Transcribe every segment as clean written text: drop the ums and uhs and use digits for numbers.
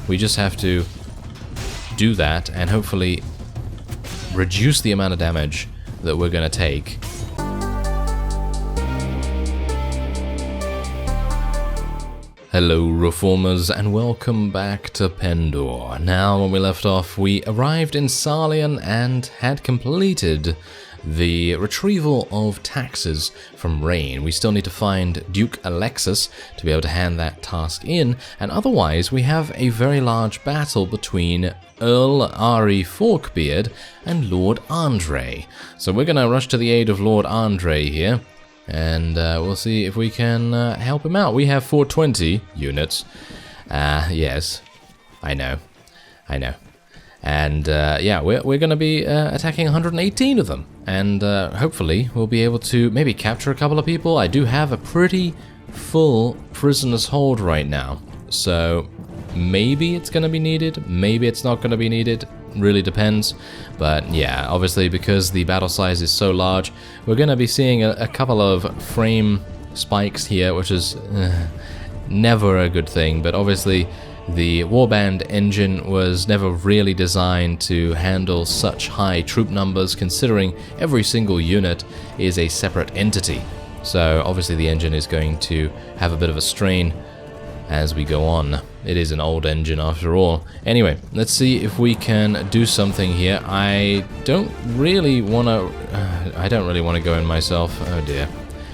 We just have to do that and hopefully reduce the amount of damage that we're going to take. Hello Reformers and welcome back to Pendor. Now when we left off we arrived in Clarion and had completed the retrieval of taxes from Rain. We still need to find Duke Alexis to be able to hand that task in, and otherwise we have a very large battle between Earl Ari Forkbeard and Lord Andre. So we're going to rush to the aid of Lord Andre here. And we'll see if we can help him out. We have 420 units. Yes, I know. And yeah, we're going to be attacking 118 of them. And hopefully we'll be able to maybe capture a couple of people. I do have a pretty full prisoners hold right now. So maybe it's going to be needed. Maybe it's not going to be needed. Really depends. But yeah, obviously because the battle size is so large, we're going to be seeing a couple of frame spikes here, which is never a good thing. But obviously the Warband engine was never really designed to handle such high troop numbers, considering every single unit is a separate entity. So obviously the engine is going to have a bit of a strain as we go on. It is an old engine after all. Anyway, let's see if we can do something here. I don't really want to go in myself. Oh dear.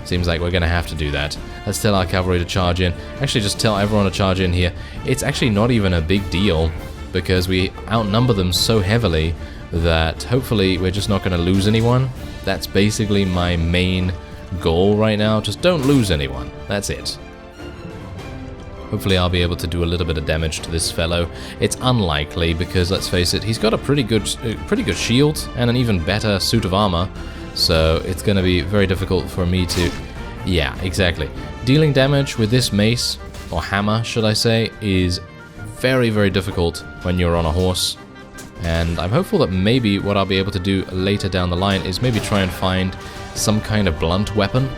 Seems like we're going to have to do that. Let's tell our cavalry to charge in. Actually, just tell everyone to charge in here. It's actually not even a big deal because we outnumber them so heavily that hopefully we're just not going to lose anyone. That's basically my main goal right now. Just don't lose anyone. That's it. Hopefully I'll be able to do a little bit of damage to this fellow. It's unlikely because, let's face it, he's got a pretty good shield and an even better suit of armor. So it's going to be very difficult for me to... Yeah, exactly. Dealing damage with this mace, or hammer should I say, is very, very difficult when you're on a horse. And I'm hopeful that maybe what I'll be able to do later down the line is maybe try and find some kind of blunt weapon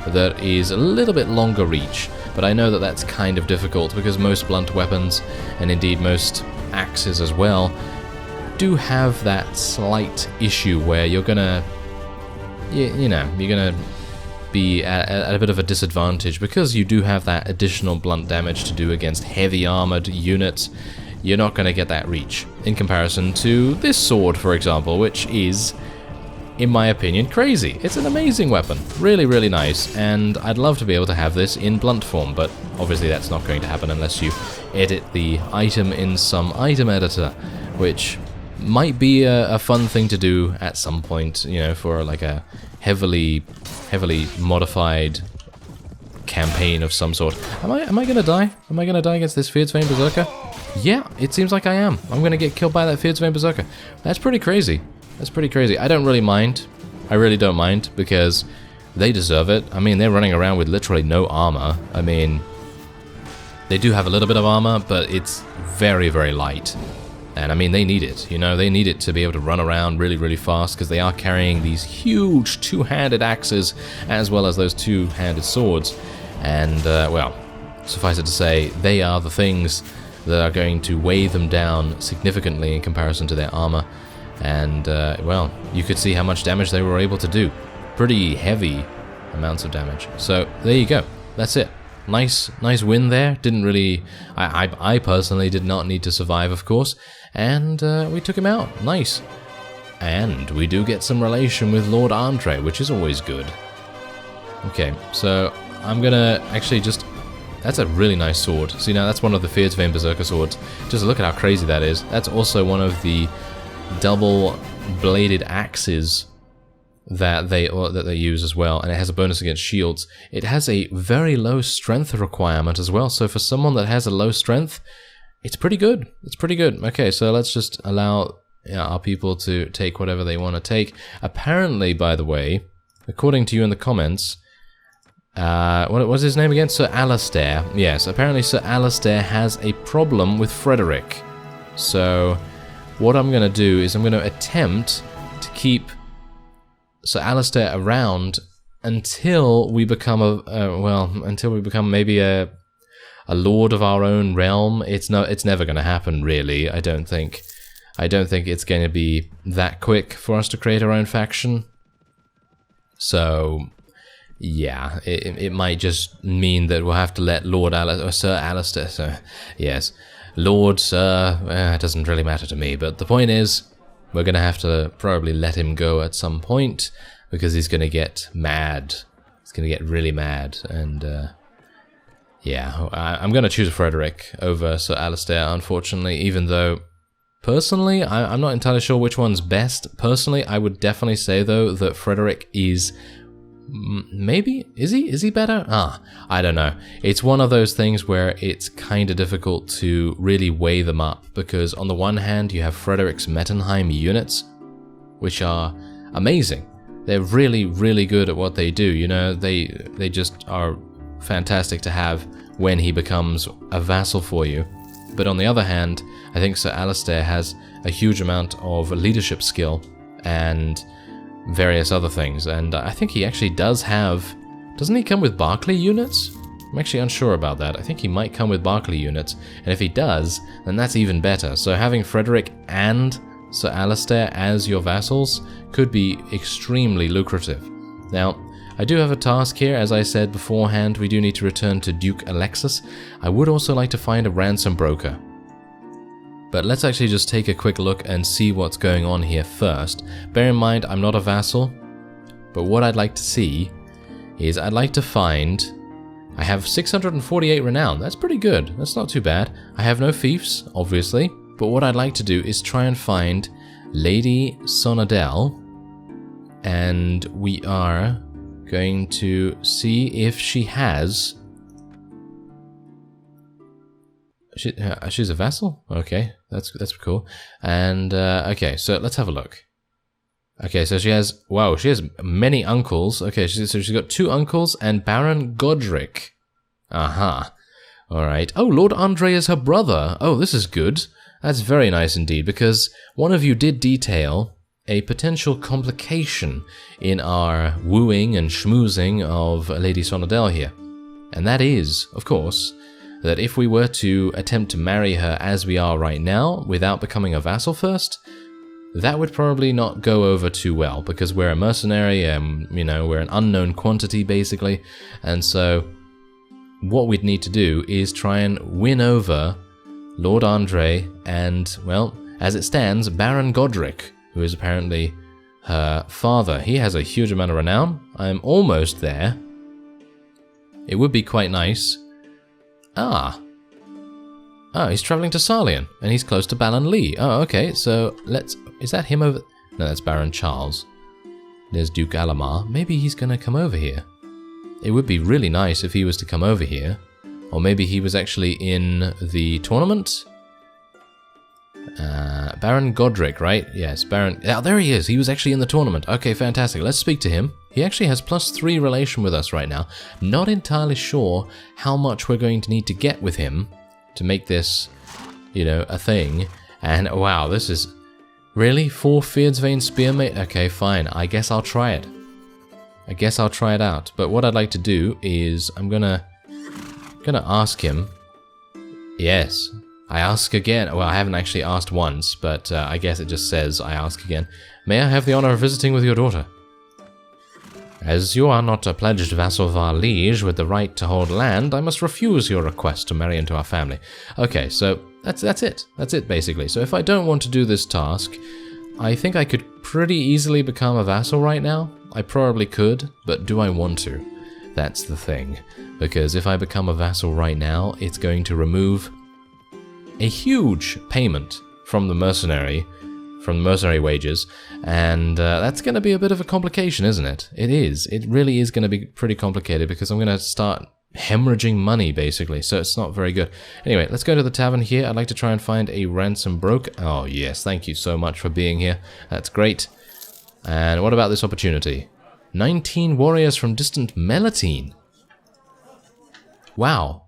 that is a little bit longer reach. But I know that that's kind of difficult because most blunt weapons, and indeed most axes as well, do have that slight issue where you're gonna, you're gonna be at a bit of a disadvantage because you do have that additional blunt damage to do against heavy armored units. You're not gonna get that reach in comparison to this sword, for example, which is, in my opinion, crazy. It's an amazing weapon. Really, really nice. And I'd love to be able to have this in blunt form, but obviously that's not going to happen unless you edit the item in some item editor, which might be a fun thing to do at some point, you know, for like a heavily modified campaign of some sort. Am I gonna die? Am I gonna die against this Fyhrr Skvelt Berserker? Yeah, it seems like I am. I'm gonna get killed by that Fyhrr Skvelt Berserker. That's pretty crazy. That's pretty crazy. I don't really mind. I really don't mind because they deserve it. I mean, they're running around with literally no armor. I mean, they do have a little bit of armor, but it's very, very light. And I mean, they need it, you know, they need it to be able to run around really, really fast because they are carrying these huge two-handed axes as well as those two-handed swords. And, well, suffice it to say, they are the things that are going to weigh them down significantly in comparison to their armor. And, well, you could see how much damage they were able to do. Pretty heavy amounts of damage. So, there you go. That's it. Nice win there. Didn't really... I personally did not need to survive, of course. And, we took him out. Nice. And we do get some relation with Lord Andre, which is always good. Okay, so I'm gonna actually just... That's a really nice sword. See, now that's one of the Fyhrr Skvelt Berserker swords. Just look at how crazy that is. That's also one of the double-bladed axes that they use as well, and it has a bonus against shields. It has a very low strength requirement as well, so for someone that has a low strength, it's pretty good. It's pretty good. Okay, so let's just allow our people to take whatever they want to take. Apparently, by the way, according to you in the comments, what was his name again? Sir Alistair. Yes, apparently Sir Alistair has a problem with Frederick. So what I'm going to do is I'm going to attempt to keep Sir Alistair around until we become until we become maybe a a lord of our own realm. It's never going to happen, really. I don't think it's going to be that quick for us to create our own faction. So, yeah, it might just mean that we'll have to let Sir Alistair, yes, Lord, Sir, it doesn't really matter to me, but the point is, we're going to have to probably let him go at some point, because he's going to get mad. He's going to get really mad, and, yeah, I'm going to choose Frederick over Sir Alistair, unfortunately, even though, personally, I'm not entirely sure which one's best. Personally, I would definitely say, though, that Frederick is... maybe? Is he better? I don't know. It's one of those things where it's kind of difficult to really weigh them up, because on the one hand, you have Frederick's Mettenheim units, which are amazing. They're really, really good at what they do. You know, they just are fantastic to have when he becomes a vassal for you. But on the other hand, I think Sir Alistair has a huge amount of leadership skill and various other things, and I think he actually does have... doesn't he come with Barclay units? I'm actually unsure about that. I think he might come with Barclay units, and if he does, then that's even better. So having Frederick and Sir Alistair as your vassals could be extremely lucrative. Now, I do have a task here. As I said beforehand, we do need to return to Duke Alexis. I would also like to find a ransom broker. But let's actually just take a quick look and see what's going on here first. Bear in mind, I'm not a vassal, but what I'd like to see is I'd like to find... I have 648 renown. That's pretty good. That's not too bad. I have no fiefs, obviously, but what I'd like to do is try and find Lady Sonadel, and we are going to see if she has... she's a vassal? Okay, that's cool. And, okay, so let's have a look. Okay, so she has... wow, she has many uncles. Okay, so she's got 2 uncles and Baron Godric. Aha. Alright. Oh, Lord Andre is her brother. Oh, this is good. That's very nice indeed, because one of you did detail a potential complication in our wooing and schmoozing of Lady Sonadel here. And that is, of course... that if we were to attempt to marry her as we are right now, without becoming a vassal first, that would probably not go over too well, because we're a mercenary, you know, we're an unknown quantity, basically, and so what we'd need to do is try and win over Lord Andre and, well, as it stands, Baron Godric, who is apparently her father. He has a huge amount of renown. I'm almost there. It would be quite nice. Ah, he's traveling to Sarlian, and he's close to Balan Lee. Oh, okay, so let's... is that him over... no, that's Baron Charles. There's Duke Alamar. Maybe he's gonna come over here. It would be really nice if he was to come over here. Or maybe he was actually in the tournament? Baron Godric, right? Yes, Baron... oh, there he is! He was actually in the tournament. Okay, fantastic. Let's speak to him. He actually has +3 relation with us right now. Not entirely sure how much we're going to need to get with him to make this, you know, a thing. And wow, this is... really? 4 Fyrdsvane Spearmate? Okay, fine. I guess I'll try it. I guess I'll try it out. But what I'd like to do is I'm gonna ask him... yes. I ask again. Well, I haven't actually asked once, but I guess it just says I ask again. May I have the honor of visiting with your daughter? As you are not a pledged vassal of our liege with the right to hold land, I must refuse your request to marry into our family. Okay, so that's it. That's it, basically. So if I don't want to do this task, I think I could pretty easily become a vassal right now. I probably could, but do I want to? That's the thing. Because if I become a vassal right now, it's going to remove a huge payment from the mercenary wages, and that's going to be a bit of a complication, isn't it? It is. It really is going to be pretty complicated, because I'm going to start hemorrhaging money, basically, so it's not very good. Anyway, let's go to the tavern here. I'd like to try and find a ransom broker. Oh, yes, thank you so much for being here. That's great. And what about this opportunity? 19 warriors from distant Melatine. Wow.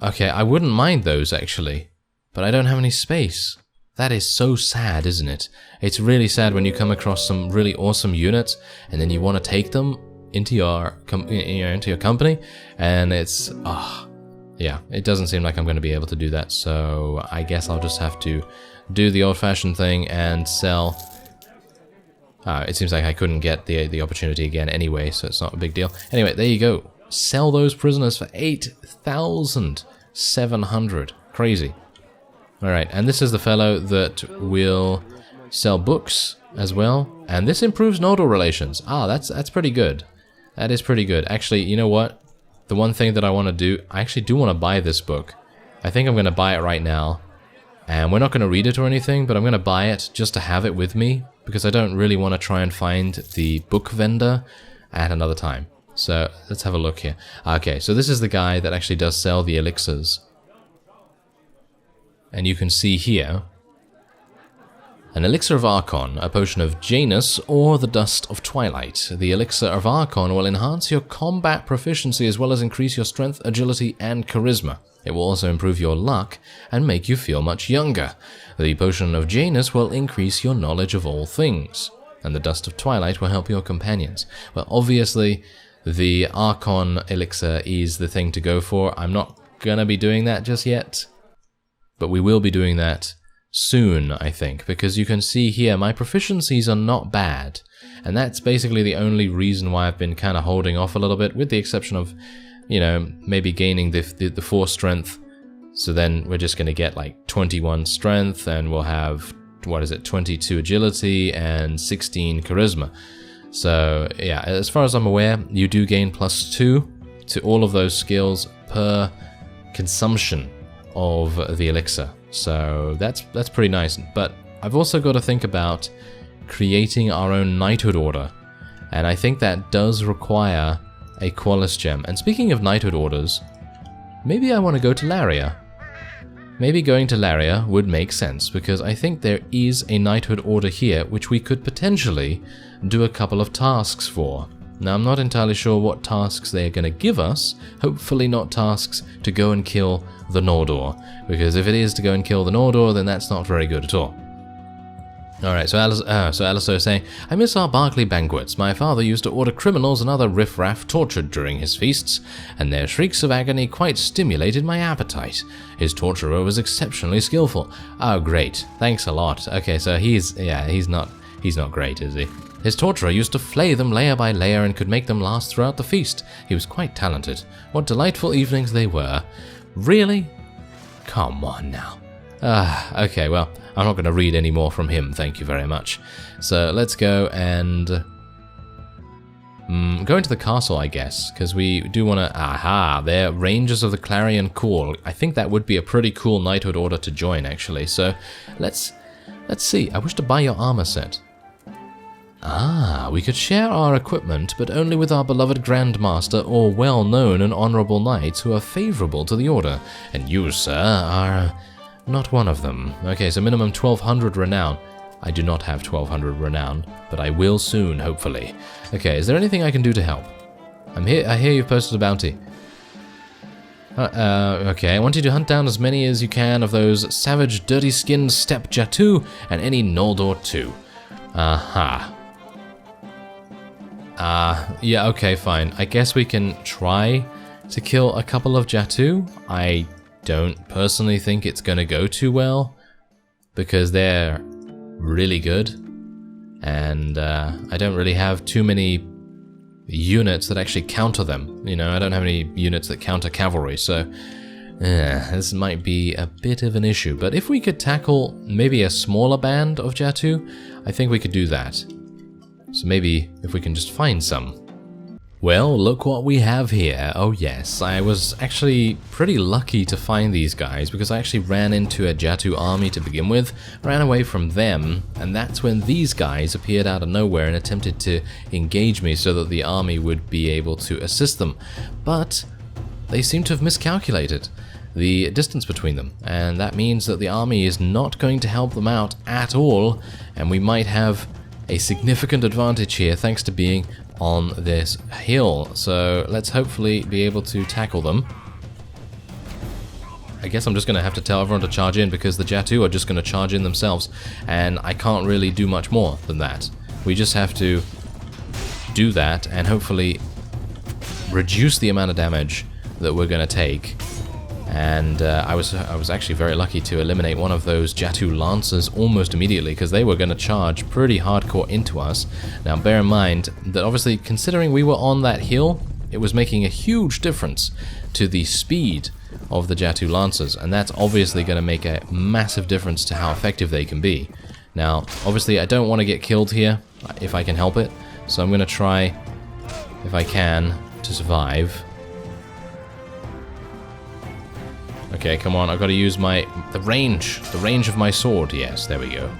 Okay, I wouldn't mind those, actually. But I don't have any space. That is so sad, isn't it? It's really sad when you come across some really awesome units and then you want to take them into your company, and it's yeah, it doesn't seem like I'm going to be able to do that, so I guess I'll just have to do the old-fashioned thing and sell. It seems like I couldn't get the opportunity again anyway, so it's not a big deal. Anyway, there you go. Sell those prisoners for 8,700. Crazy. Alright, and this is the fellow that will sell books as well. And this improves nodal relations. That's pretty good. That is pretty good. Actually, you know what? The one thing that I want to do, I actually do want to buy this book. I think I'm going to buy it right now. And we're not going to read it or anything, but I'm going to buy it just to have it with me, because I don't really want to try and find the book vendor at another time. So let's have a look here. Okay, so this is the guy that actually does sell the elixirs. And you can see here, an elixir of Archon, a potion of Janus, or the dust of Twilight. The elixir of Archon will enhance your combat proficiency as well as increase your strength, agility, and charisma. It will also improve your luck and make you feel much younger. The potion of Janus will increase your knowledge of all things. And the dust of Twilight will help your companions. Well, obviously, the Archon elixir is the thing to go for. I'm not gonna be doing that just yet, but we will be doing that soon, I think, because you can see here my proficiencies are not bad, and that's basically the only reason why I've been kind of holding off a little bit, with the exception of, you know, maybe gaining the 4 strength. So then we're just going to get like 21 strength, and we'll have, what is it, 22 agility and 16 charisma. So yeah, as far as I'm aware, you do gain +2 to all of those skills per consumption of the elixir. So that's pretty nice. But I've also got to think about creating our own knighthood order, and I think that does require a Qualis gem. And speaking of knighthood orders, maybe I want to go to Laria. Maybe going to Laria would make sense, because I think there is a knighthood order here which we could potentially do a couple of tasks for. Now, I'm not entirely sure what tasks they're going to give us. Hopefully not tasks to go and kill the Nordor, because if it is to go and kill the Nordor, then that's not very good at all. Alright, so Alistair is saying, I miss our Barclay banquets. My father used to order criminals and other riffraff tortured during his feasts, and their shrieks of agony quite stimulated my appetite. His torturer was exceptionally skillful. Oh, great. Thanks a lot. Okay, so he's not great, is he? His torturer used to flay them layer by layer and could make them last throughout the feast. He was quite talented. What delightful evenings they were. Really? Come on now. Okay, well, I'm not going to read any more from him, thank you very much. So let's go and go into the castle, I guess, because we do want to... Aha, they're Rangers of the Clarion Call. I think that would be a pretty cool knighthood order to join, actually. So let's see. I wish to buy your armor set. We could share our equipment, but only with our beloved Grandmaster or well-known and honorable knights who are favorable to the order. And you, sir, are not one of them. Okay, so minimum 1200 renown. I do not have 1200 renown, but I will soon, hopefully. Okay, is there anything I can do to help? I hear you've posted a bounty. Okay, I want you to hunt down as many as you can of those savage, dirty-skinned steppe Jatu and any Noldor too. Yeah, okay, fine. I guess we can try to kill a couple of Jatu. I don't personally think it's going to go too well, because they're really good, and I don't really have too many units that actually counter them. You know, I don't have any units that counter cavalry, so this might be a bit of an issue. But if we could tackle maybe a smaller band of Jatu, I think we could do that. So maybe if we can just find some. Well, look what we have here. Oh yes, I was actually pretty lucky to find these guys, because I actually ran into a Jatu army to begin with, ran away from them, and that's when these guys appeared out of nowhere and attempted to engage me so that the army would be able to assist them. But they seem to have miscalculated the distance between them, and that means that the army is not going to help them out at all, and we might have a significant advantage here thanks to being on this hill. So let's hopefully be able to tackle them. I guess I'm just going to have to tell everyone to charge in, because the Jatu are just going to charge in themselves, and I can't really do much more than that. We just have to do that and hopefully reduce the amount of damage that we're going to take And I was actually very lucky to eliminate one of those Jatu Lancers almost immediately, because they were going to charge pretty hardcore into us. Now bear in mind that obviously, considering we were on that hill, it was making a huge difference to the speed of the Jatu Lancers, and that's obviously going to make a massive difference to how effective they can be. Now obviously I don't want to get killed here if I can help it, so I'm going to try, if I can, to survive. Okay, come on, I've got to use the range of my sword. Yes, there we go.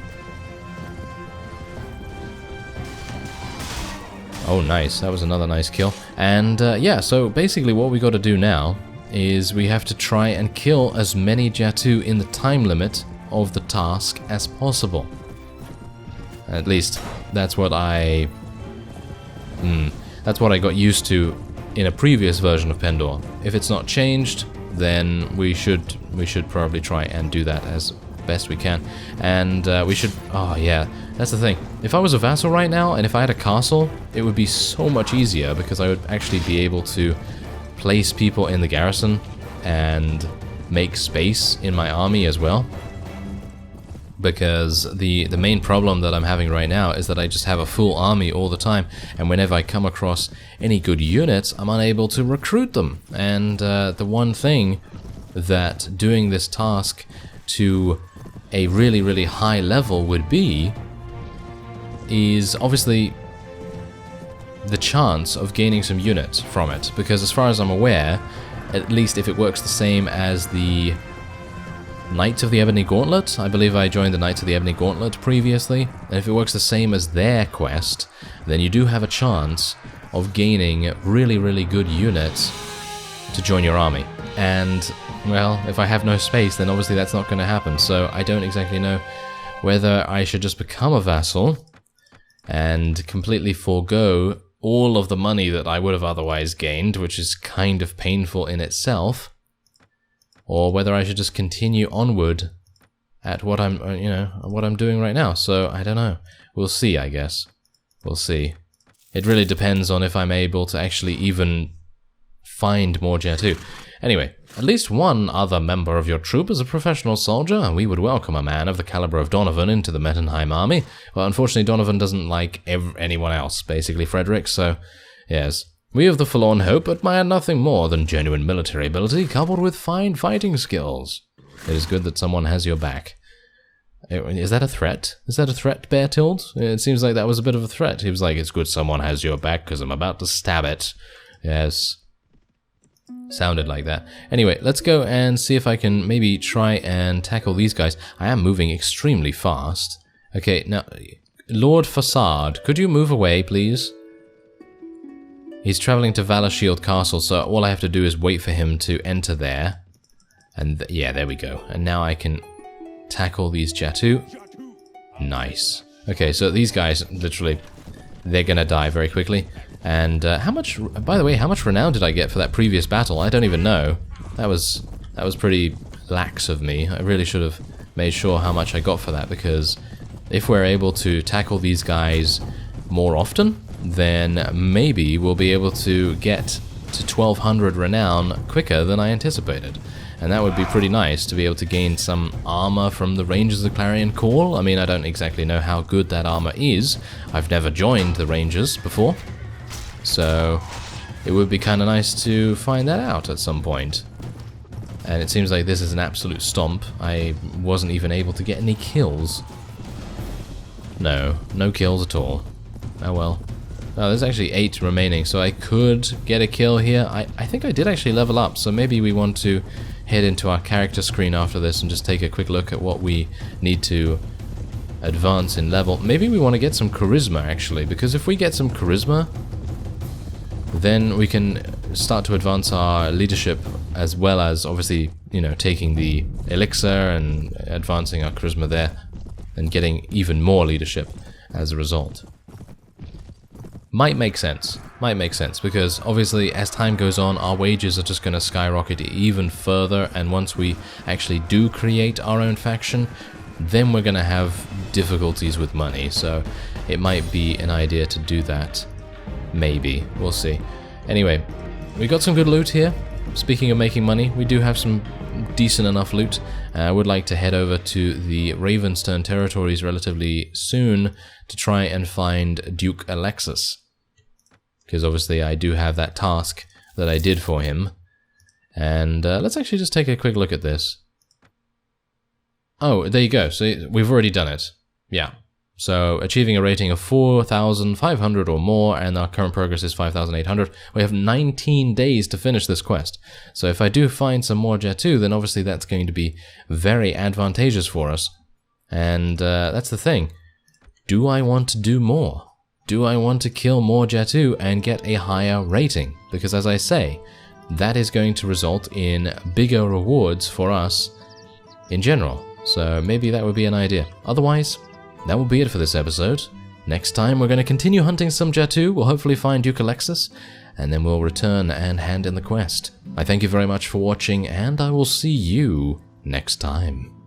Oh, nice, that was another nice kill. And yeah, so basically what we got to do now is we have to try and kill as many Jatu in the time limit of the task as possible. At least that's what I got used to in a previous version of Pendor. If it's not changed, then we should probably try and do that as best we can. And we should, oh yeah, that's the thing. If I was a vassal right now, and if I had a castle, it would be so much easier, because I would actually be able to place people in the garrison and make space in my army as well. Because the main problem that I'm having right now is that I just have a full army all the time, and whenever I come across any good units, I'm unable to recruit them. And the one thing that doing this task to a really, really high level would be is obviously the chance of gaining some units from it. Because as far as I'm aware, at least if it works the same as the Knights of the Ebony Gauntlet, I believe I joined the Knights of the Ebony Gauntlet previously, and if it works the same as their quest, then you do have a chance of gaining really, really good units to join your army. And, well, if I have no space, then obviously that's not going to happen, so I don't exactly know whether I should just become a vassal and completely forego all of the money that I would have otherwise gained, which is kind of painful in itself, or whether I should just continue onward at what I'm, what I'm doing right now. So I don't know. We'll see, I guess. We'll see. It really depends on if I'm able to actually even find more Jatu. Anyway, at least one other member of your troop is a professional soldier, and we would welcome a man of the caliber of Donovan into the Mettenheim army. Well, unfortunately, Donovan doesn't like anyone else, basically, Frederick, so yes. We of the Forlorn Hope admire nothing more than genuine military ability coupled with fine fighting skills. It is good that someone has your back. Is that a threat? Is that a threat, Beartild? It seems like that was a bit of a threat. He was like, it's good someone has your back because I'm about to stab it. Yes. Sounded like that. Anyway, let's go and see if I can maybe try and tackle these guys. I am moving extremely fast. Okay, now, Lord Facade, could you move away, please? He's traveling to Vallershield Castle, so all I have to do is wait for him to enter there. And yeah, there we go. And now I can tackle these Jatu. Nice. Okay, so these guys, literally, they're gonna die very quickly. And how much, by the way, how much renown did I get for that previous battle? I don't even know. That was pretty lax of me. I really should have made sure how much I got for that, because if we're able to tackle these guys more often, then maybe we'll be able to get to 1200 renown quicker than I anticipated. And that would be pretty nice to be able to gain some armor from the Rangers of Clarion Call. I mean, I don't exactly know how good that armor is. I've never joined the Rangers before. So it would be kind of nice to find that out at some point. And it seems like this is an absolute stomp. I wasn't even able to get any kills. No kills at all. Oh well. Oh, there's actually 8 remaining, so I could get a kill here. I think I did actually level up, so maybe we want to head into our character screen after this and just take a quick look at what we need to advance in level. Maybe we want to get some charisma, actually, because if we get some charisma, then we can start to advance our leadership, as well as, obviously, taking the elixir and advancing our charisma there, and getting even more leadership as a result. Might make sense, because obviously as time goes on, our wages are just going to skyrocket even further, and once we actually do create our own faction, then we're going to have difficulties with money, so it might be an idea to do that. Maybe, we'll see. Anyway, we got some good loot here. Speaking of making money, we do have some decent enough loot. I would like to head over to the Ravenstern territories relatively soon to try and find Duke Alexis. Because obviously I do have that task that I did for him. And let's actually just take a quick look at this. Oh, there you go. So we've already done it. Yeah. So achieving a rating of 4,500 or more, and our current progress is 5,800. We have 19 days to finish this quest. So if I do find some more Jatu, then obviously that's going to be very advantageous for us. And that's the thing. Do I want to do more? Do I want to kill more Jatu and get a higher rating? Because as I say, that is going to result in bigger rewards for us in general. So maybe that would be an idea. Otherwise, that will be it for this episode. Next time we're going to continue hunting some Jatu, we'll hopefully find Duke Alexis, and then we'll return and hand in the quest. I thank you very much for watching, and I will see you next time.